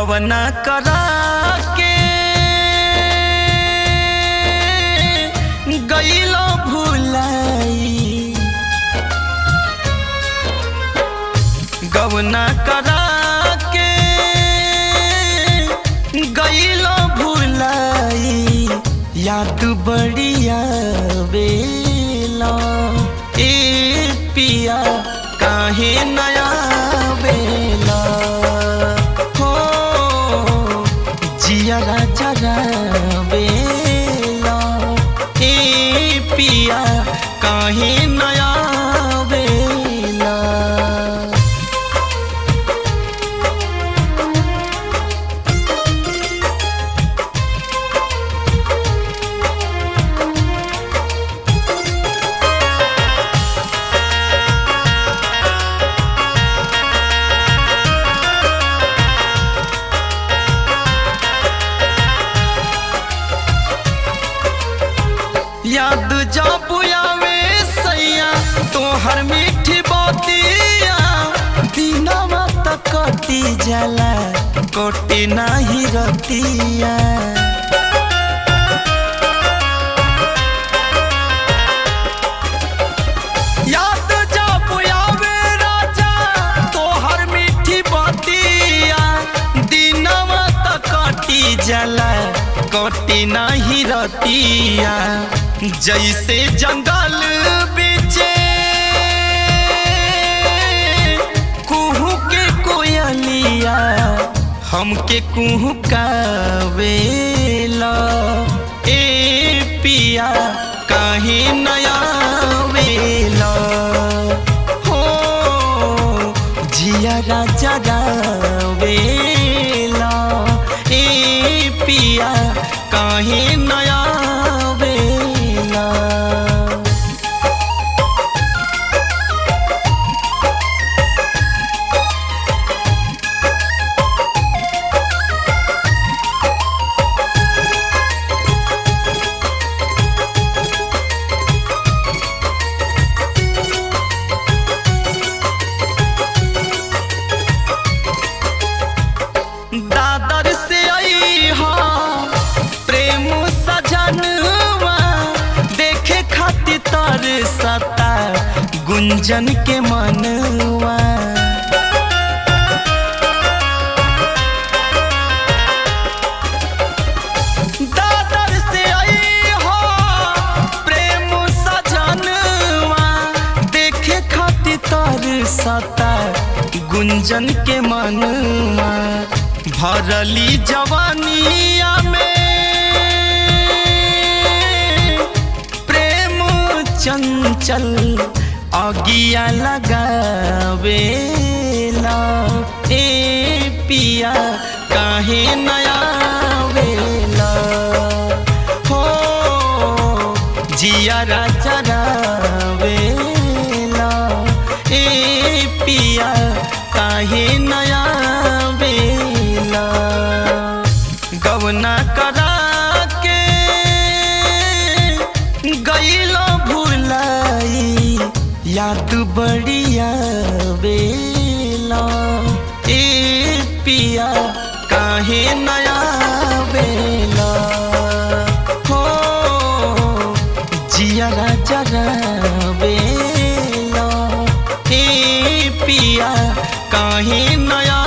गवना करा के गईलो भुलाई, गवना करा के गईलो भुलाई, याद बढ़िया बेला ए पिया काहे नया बेला हो जिया राजा बेला ए पिया काहे नया बेला। याद जब आवे सैया तोहर मीठी बातिया, दिनवा तक कटी जाला कटी नाही रतिया। याद जब आवे राजा तोहर मीठी बातिया, दिनवा तक कटी जाला कटी नाही रतिया। जैसे जंगल बीचे कुहू के कोयलिया, हमके कुहू का वेला ए पिया काहे नया वेला हो जिया राजा वेला ए पिया काहे नया दादर से आई हाँ प्रेम सजनवा, देखे खातिर तर सता गुंजन के मनवा। दादर से आई हाँ प्रेम सजनवा, देखे खातिर तर सता गुंजन के मनवा। भरली जवानिया में प्रेम चंचल आगिया लगावेला ए पिया काहे नया वेला हो जिया राजा वेला ए पिया काहे नया गवना करा के गईलो भुलाई, याद बढ़िया बेला ए पिया काहे नया बेला हो जिया राजा बेला ए पिया काहे नया